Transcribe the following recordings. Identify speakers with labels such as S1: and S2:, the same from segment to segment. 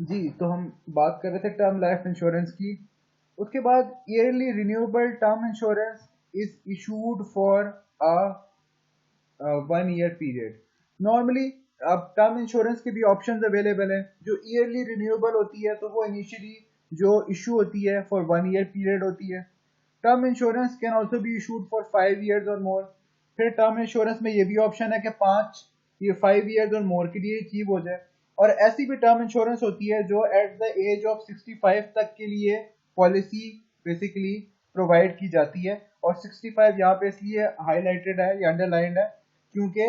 S1: जी, तो हम बात कर रहे थे टर्म लाइफ इंश्योरेंस की। उसके बाद yearly renewable term insurance is issued for a 1 year period. Normally अब टर्म इंश्योरेंस के भी ऑप्शंस अवेलेबल हैं। जो ईयरली रिन्यूएबल होती है तो वो इनिशियली जो इशू होती है फॉर 1 ईयर पीरियड होती है। Term insurance can also be issued for 5 years और मोर। फिर टर्म इंश्योरेंस में ये भी ऑप्शन है कि 5 ईयर्स और मोर के लिए अचीव हो जाए। और ऐसी भी टर्म इंश्योरेंस होती है जो एट द एज ऑफ 65 तक के लिए पॉलिसी बेसिकली प्रोवाइड की जाती है। और 65 यहाँ पे इसलिए हाईलाइटेड है या अंडरलाइंड है क्योंकि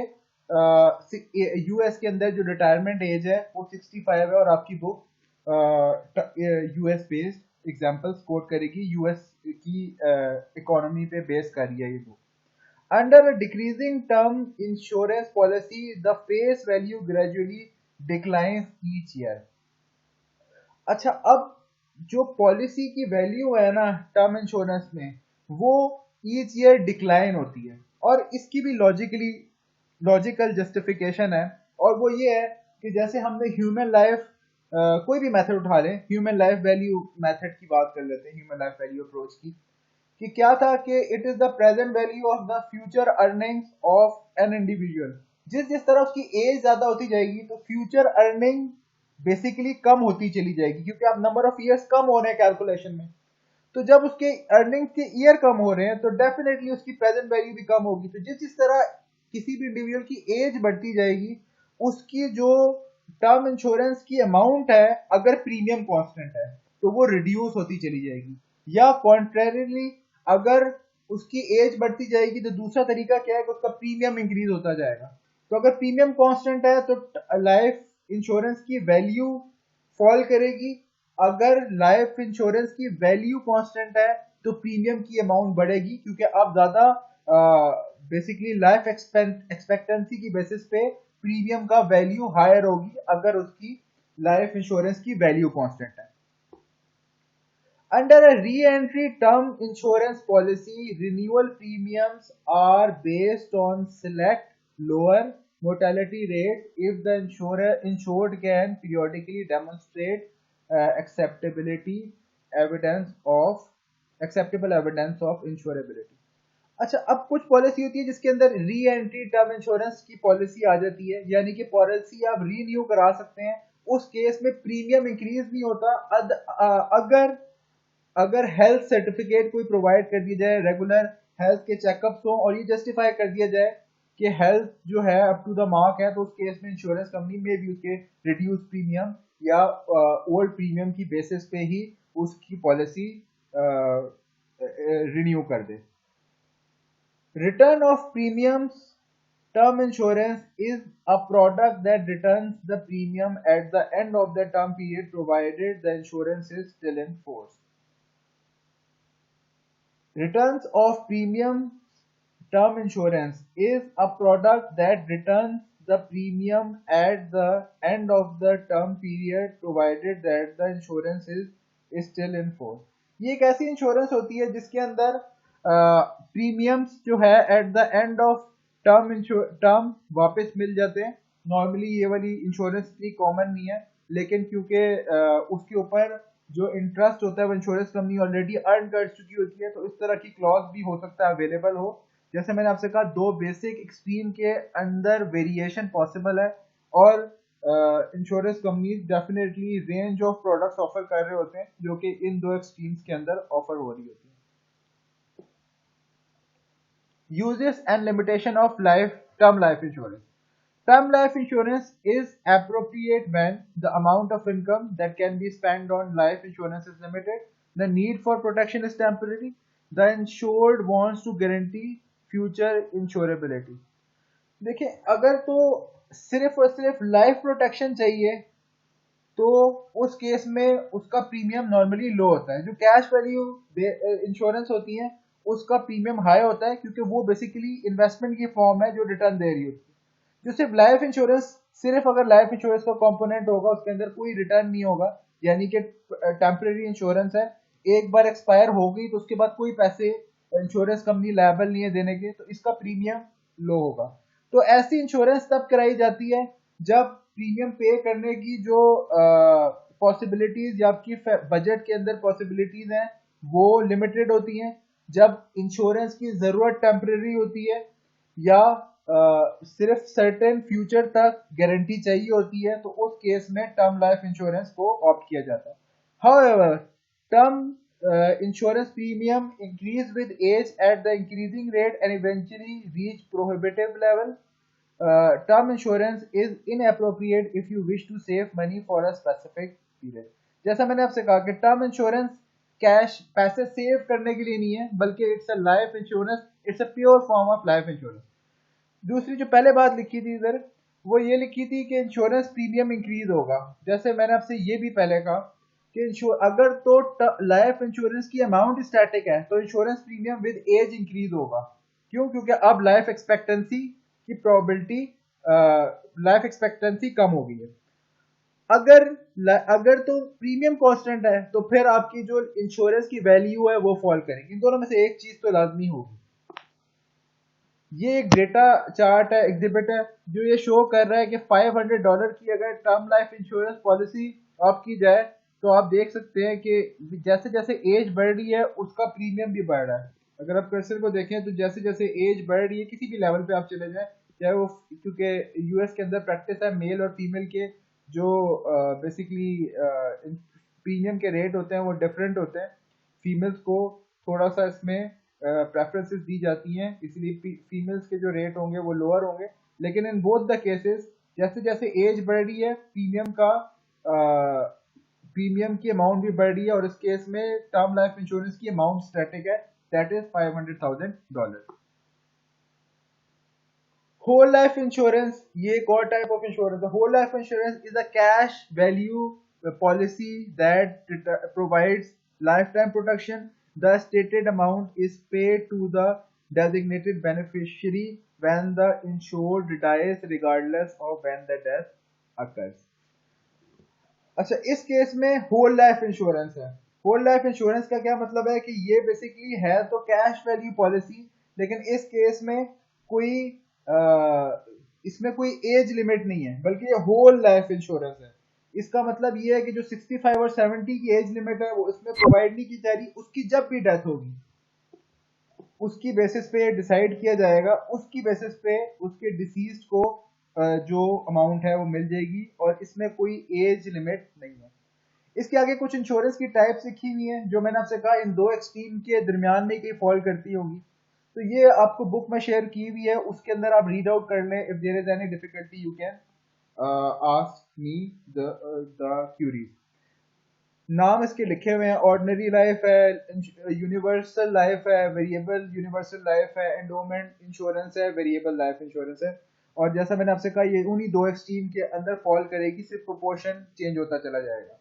S1: यूएस के अंदर जो रिटायरमेंट एज है वो 65 है। और आपकी book US based examples quote करेगी, यूएस की इकोनॉमी पे बेस कर रही है ये book. Under a decreasing term insurance policy the face value gradually declines each year. अच्छा, अब जो पॉलिसी की वैल्यू है ना टर्म इंश्योरेंस में, वो ईच ईयर डिक्लाइन होती है। और इसकी भी लॉजिकल जस्टिफिकेशन है। और वो ये है कि जैसे हमने ह्यूमन लाइफ कोई भी मेथड उठा लें, ह्यूमन लाइफ वैल्यू मेथड की बात कर लेते हैं, ह्यूमन लाइफ वैल्यू अप्रोच की, कि क्या था कि it is the present value of the future earnings of an individual. जिस जिस तरह उसकी एज ज्यादा होती जाएगी तो फ्यूचर अर्निंग बेसिकली कम होती चली जाएगी, क्योंकि आप नंबर ऑफ ईयर्स कम हो रहे हैं कैलकुलेशन में। तो जब उसके अर्निंग्स के ईयर कम हो रहे हैं तो डेफिनेटली उसकी प्रेजेंट वैल्यू भी कम होगी। तो जिस जिस तरह किसी भी इंडिविजुअल की एज बढ़ती जाएगी, उसकी जो टर्म इंश्योरेंस की अमाउंट है, अगर प्रीमियम कांस्टेंट है तो वो रिड्यूस होती चली जाएगी। या कॉन्ट्रेरिली, अगर उसकी एज बढ़ती जाएगी तो दूसरा तरीका क्या है कि उसका प्रीमियम इंक्रीज होता जाएगा। तो अगर प्रीमियम कांस्टेंट है तो लाइफ इंश्योरेंस की वैल्यू फॉल करेगी। अगर लाइफ इंश्योरेंस की वैल्यू कांस्टेंट है तो प्रीमियम की अमाउंट बढ़ेगी, क्योंकि अब ज्यादा बेसिकली लाइफ एक्सपेक्टेंसी की बेसिस पे प्रीमियम का वैल्यू हायर होगी अगर उसकी लाइफ इंश्योरेंस की वैल्यू कांस्टेंट है। Under a re-entry term insurance policy, renewal premiums are based on select lower mortality rates if the insured can periodically demonstrate acceptability evidence of acceptable evidence of insurability. अच्छा, अब कुछ policy होती है जिसके अंदर re entry term insurance की policy आ जाती है, यानी कि पॉलिसी आप रीन्यू करा सकते हैं। उस केस में प्रीमियम इंक्रीज नहीं होता अगर अगर हेल्थ सर्टिफिकेट कोई प्रोवाइड कर दिया जाए, रेगुलर हेल्थ के चेकअप्स हो और ये जस्टिफाई कर दिया जाए कि हेल्थ जो है अप टू द मार्क है, तो उस केस में इंश्योरेंस कंपनी में भी उसके रिड्यूस प्रीमियम या ओल्ड प्रीमियम की बेसिस पे ही उसकी पॉलिसी रिन्यू कर दे। Return of premiums term insurance is a product that returns the premium at the end of the term period provided the insurance is still in force. Returns of premium term insurance is a product that returns the premium at the end of the term period provided that the insurance is still in force. ये एक ऐसी insurance होती है जिसके अंदर premiums जो है at the end of term वापस मिल जाते हैं। नॉर्मली ये वाली इंश्योरेंस इतनी कॉमन नहीं है, लेकिन क्योंकि उसके ऊपर जो इंटरेस्ट होता है वो इंश्योरेंस कंपनी ऑलरेडी अर्न कर चुकी होती है, तो इस तरह की क्लॉज भी हो सकता है अवेलेबल हो। जैसे मैंने आपसे कहा, दो बेसिक एक्सट्रीम के अंदर वेरिएशन पॉसिबल है। और insurance companies definitely range of products offer कर रहे होते हैं जो कि इन दो एक्सट्रीम्स के अंदर ऑफर हो रही होती है। Uses and limitation of term life insurance. Term life insurance is appropriate when the amount of income that can be spent on life insurance is limited, the need for protection is temporary, the insured wants to guarantee future insurability. देखिए, अगर तो सिर्फ और सिर्फ life protection चाहिए तो उस case में उसका प्रीमियम नॉर्मली लो होता है। जो कैश वैल्यू इंश्योरेंस होती है उसका प्रीमियम हाई होता है, क्योंकि वो बेसिकली इन्वेस्टमेंट की फॉर्म है जो रिटर्न दे रही होती है। जो सिर्फ लाइफ इंश्योरेंस, सिर्फ अगर लाइफ इंश्योरेंस का कंपोनेंट होगा उसके अंदर कोई रिटर्न नहीं होगा, यानी कि टेम्परेरी इंश्योरेंस है, एक बार एक्सपायर हो गई तो उसके बाद कोई पैसे इंश्योरेंस कंपनी लायबल नहीं है देने के, तो इसका प्रीमियम लो होगा। तो ऐसी इंश्योरेंस तब कराई जाती है जब प्रीमियम पे करने की जो पॉसिबिलिटीज या आपकी बजट के अंदर पॉसिबिलिटीज हैं वो लिमिटेड होती हैं, जब इंश्योरेंस की ज़रूरत टेम्परेरी होती है या सिर्फ सर्टेन फ्यूचर तक गारंटी चाहिए होती है, तो उस केस में टर्म लाइफ इंश्योरेंस को ऑप्ट किया जाता है। However term insurance premium increase with age at the increasing rate and eventually reach prohibitive level. Term insurance is inappropriate if you wish to save money for a specific period. जैसा मैंने आपसे कहा कि term insurance cash पैसे save करने के लिए नहीं है, बल्कि it's a life insurance, it's a pure form of life insurance. दूसरी जो पहले बात लिखी थी इधर, वो ये लिखी थी कि इंश्योरेंस प्रीमियम इंक्रीज होगा। जैसे मैंने आपसे ये भी पहले कहा कि अगर तो लाइफ इंश्योरेंस की अमाउंट स्टैटिक है तो insurance premium with age increase होगा। क्यों? क्योंकि अब लाइफ एक्सपेक्टेंसी की प्रोबेबिलिटी, लाइफ एक्सपेक्टेंसी कम हो गई है। अगर तो प्रीमियम कांस्टेंट है तो फिर आपकी जो इंश्योरेंस की वैल्यू है वो फॉल करेगी। इन दोनों में से एक चीज तो लाजमी होगी। ये एक डेटा चार्ट है, एग्जिबिट है, जो ये शो कर रहा है कि $500 की अगर टर्म लाइफ इंश्योरेंस पॉलिसी आप की जाए तो आप देख सकते हैं कि जैसे जैसे एज बढ़ रही है उसका प्रीमियम भी बढ़ रहा है। अगर आप कर्सर को देखें तो जैसे जैसे एज बढ़ रही है, किसी भी लेवल पे आप चले जाएं, चाहे वो, क्योंकि यूएस के अंदर प्रैक्टिस है मेल और फीमेल के जो बेसिकली प्रीमियम के रेट होते हैं वो डिफरेंट होते हैं। फीमेल्स को थोड़ा सा इसमें प्रेफरेंसेस दी जाती हैं, इसलिए फीमेल्स के जो रेट होंगे वो लोअर होंगे। लेकिन इन बोथ द केसेस जैसे जैसे एज बढ़ रही है प्रीमियम की अमाउंट भी बढ़ रही है, और इस केस में टर्म लाइफ इंश्योरेंस की अमाउंट स्टैटिक है, that is $500,000। Whole life insurance ये एक और टाइप ऑफ इंश्योरेंस है। Whole life insurance is a cash value policy that provides life time protection. The stated amount is paid to the designated beneficiary when the insured dies regardless of when the death occurs. अच्छा, इस case में whole life insurance है। Whole life insurance का क्या मतलब है कि ये बेसिकली है तो कैश वैल्यू पॉलिसी, लेकिन इस केस में कोई इसमें कोई एज लिमिट नहीं है, बल्कि ये होल लाइफ इंश्योरेंस है। इसका मतलब ये है कि जो 65 और 70 की एज लिमिट है वो इसमें प्रोवाइड नहीं की जा रही, उसकी जब भी डेथ होगी उसकी बेसिस पे डिसाइड किया जाएगा, उसकी बेसिस पे उसके डिसीज्ड को जो अमाउंट है वो मिल जाएगी, और इसमें कोई एज लिमिट नहीं है। इसके आगे कुछ इंश्योरेंस की टाइप्स लिखी हुई हैं जो मैंने आपसे कहा इन दो एक्सट्रीम के दरमियान में कहीं फॉल करती होंगी, तो ये आपको बुक में शेयर की हुई है, उसके अंदर आप रीड आउट कर लें। If there is any difficulty you can ask me the queries. नाम इसके लिखे हुए हैं, ऑर्डिनरी लाइफ है, यूनिवर्सल लाइफ है, वेरिएबल यूनिवर्सल लाइफ है, एंडोमेंट इंश्योरेंस है, वेरिएबल लाइफ इंश्योरेंस है। और जैसा मैंने आपसे कहा ये उन्हीं दो एक्सट्रीम के अंदर फॉल करेगी, सिर्फ प्रोपोर्शन चेंज होता चला जाएगा।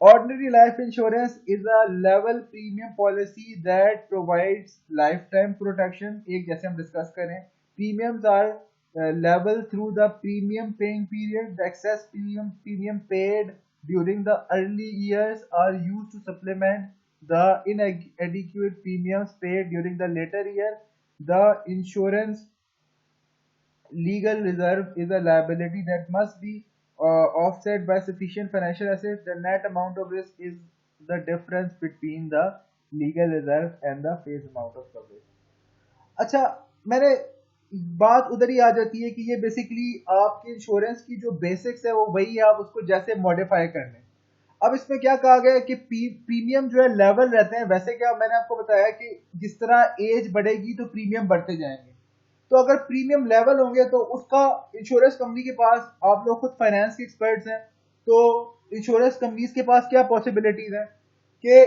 S1: Ordinary life insurance is a level premium policy that provides lifetime protection. एक जैसे हम डिस्कस करें, premiums are level through the premium paying period. The excess premium paid during the early years are used to supplement the inadequate premiums paid during the later year. The insurance legal reserve is a liability that must be offset by sufficient financial assets. The net amount of risk is the difference between the legal reserve and the face amount of coverage. अच्छा, मैंने बात उधर ही आ जाती है कि ये basically आपकी insurance की जो बेसिक्स है वो वही है, आप उसको जैसे मॉडिफाई कर लें। अब इसमें क्या कहा गया है कि प्रीमियम जो है लेवल रहते हैं। वैसे क्या मैंने आपको बताया कि जिस तरह एज बढ़ेगी तो प्रीमियम बढ़ते जाएंगे, तो अगर प्रीमियम लेवल होंगे तो उसका इंश्योरेंस कंपनी के पास, आप लोग खुद फाइनेंस के एक्सपर्ट्स हैं, तो इंश्योरेंस कंपनीज के पास क्या पॉसिबिलिटीज हैं कि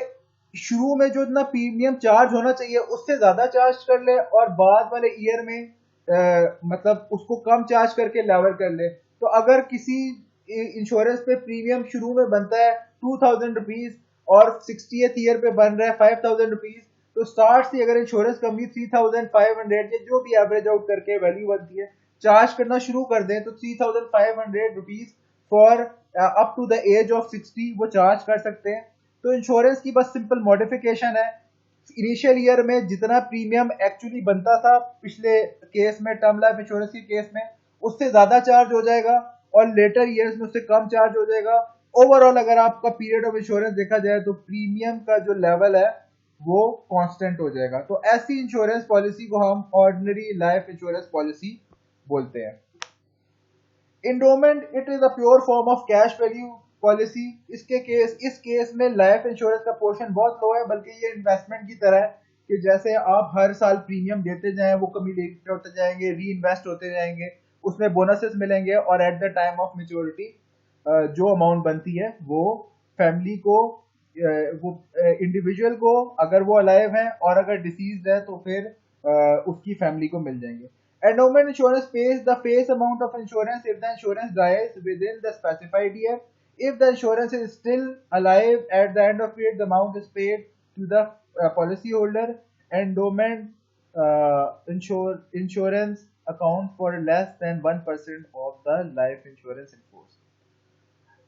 S1: शुरू में जो इतना प्रीमियम चार्ज होना चाहिए उससे ज्यादा चार्ज कर ले, और बाद वाले ईयर में मतलब उसको कम चार्ज करके लेवल कर ले। तो अगर किसी इंश्योरेंस पे प्रीमियम शुरू में बनता है 2000 रुपीज और 60th ईयर पे बन रहा है 5000 रुपीज, तो स्टार्ट से अगर इंश्योरेंस कंपनी 3500 या जो भी एवरेज आउट करके वैल्यू बनती है चार्ज करना शुरू कर दें, तो 3500 rupees for up to the age of 60 वो चार्ज कर सकते हैं। तो इंश्योरेंस की बस सिंपल मॉडिफिकेशन है, इनिशियल ईयर में जितना प्रीमियम एक्चुअली बनता था पिछले केस में, टर्म लाइफ इंश्योरेंस के केस में, उससे ज्यादा चार्ज हो जाएगा, और लेटर ईयर्स में उससे कम चार्ज हो जाएगा। ओवरऑल अगर आपका पीरियड ऑफ इंश्योरेंस देखा जाए तो प्रीमियम का जो लेवल है वो कांस्टेंट हो जाएगा। तो ऐसी इंश्योरेंस पॉलिसी को हम ऑर्डिनरी लाइफ इंश्योरेंस पॉलिसी बोलते हैं। Endowment it is a pure form of cash value policy. इस केस में लाइफ इंश्योरेंस का पोर्शन बहुत लो है, बल्कि ये इन्वेस्टमेंट की तरह है कि जैसे आप हर साल प्रीमियम देते जाएं, वो कम्युलेट होते जाएंगे, री इन्वेस्ट होते जाएंगे, उसमें बोनसेस मिलेंगे और at the time of maturity जो अमाउंट बनती है वो फैमिली को, वो इंडिविजुअल को अगर वो अलाइव है, और अगर डिसीज है तो फिर उसकी फैमिली को मिल जाएंगे। Endowment insurance pays the face amount of insurance if the insurance dies within the specified year. If the insurance is still alive at the end of it, the amount is paid to the policyholder. Endowment insurance accounts for less than 1% of the life insurance in force.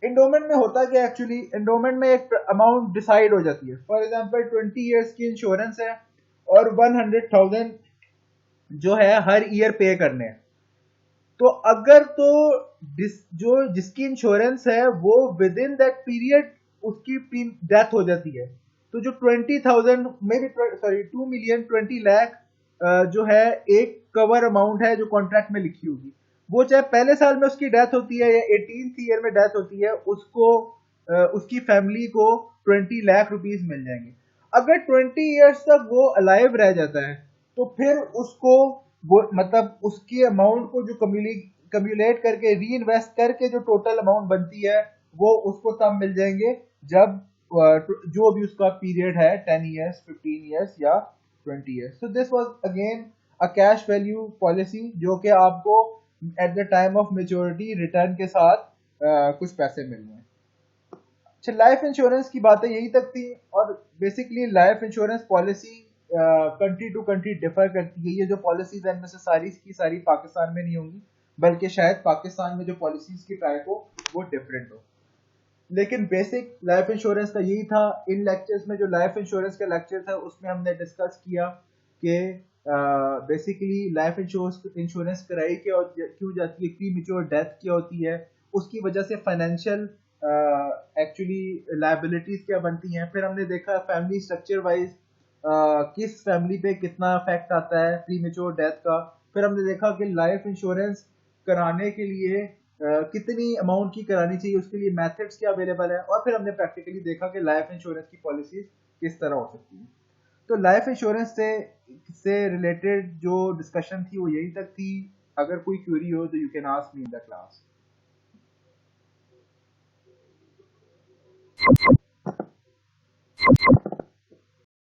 S1: Endowment में होता क्या actually, endowment में एक amount decide हो जाती है। For example 20 years की insurance है और 100,000 जो है हर ईयर पे करने हैं। तो अगर तो जिसकी इंश्योरेंस है वो विद इन दैट पीरियड उसकी डेथ हो जाती है, तो जो 20,000 मे बी 2 मिलियन 20 लाख जो है एक कवर अमाउंट है जो कॉन्ट्रैक्ट में लिखी होगी, वो चाहे पहले साल में उसकी डेथ होती है या 18th ईयर में डेथ होती है, उसको उसकी फैमिली को 20 लाख रुपीस मिल जाएंगे। अगर 20 इयर्स तक वो अलाइव रह जाता है तो फिर उसको वो मतलब उसकी अमाउंट को जो कम्युलेट करके री इन्वेस्ट करके जो टोटल अमाउंट बनती है वो उसको तब मिल जाएंगे जब जो भी उसका पीरियड है 10 इयर्स 15 इयर्स या 20 years. So this was again a cash value policy जो कि आपको at the time of maturity return के साथ कुछ पैसे मिल रहे हैं। अच्छा, लाइफ इंश्योरेंस की बातें यही तक थी, और basically life insurance policy country to country differ करती है। ये जो पॉलिसीज है इनमें से सारी की सारी पाकिस्तान में नहीं होंगी, बल्कि शायद पाकिस्तान में जो पॉलिसीज की टाइप हो वो डिफरेंट हो, लेकिन बेसिक लाइफ इंश्योरेंस का यही था। इन लेक्चर्स में जो लाइफ इंश्योरेंस का लेक्चर था उसमें हमने डिस्कस किया कि बेसिकली लाइफ इंश्योरेंस कराई क्यों जाती है, प्री मेच्योर डेथ क्या होती है, उसकी वजह से फाइनेंशियल एक्चुअली लायबिलिटीज क्या बनती हैं। फिर हमने देखा फैमिली स्ट्रक्चर वाइज किस फैमिली पे कितना इफेक्ट आता है प्री मेच्योर डेथ का। फिर हमने देखा कि लाइफ इंश्योरेंस कराने के लिए कितनी अमाउंट की करानी चाहिए, उसके लिए मेथड्स क्या अवेलेबल है, और फिर हमने प्रैक्टिकली देखा कि लाइफ इंश्योरेंस की पॉलिसीज किस तरह हो सकती है। तो लाइफ इंश्योरेंस से रिलेटेड जो डिस्कशन थी वो यही तक थी। अगर कोई क्वेरी हो तो you can ask me in the class.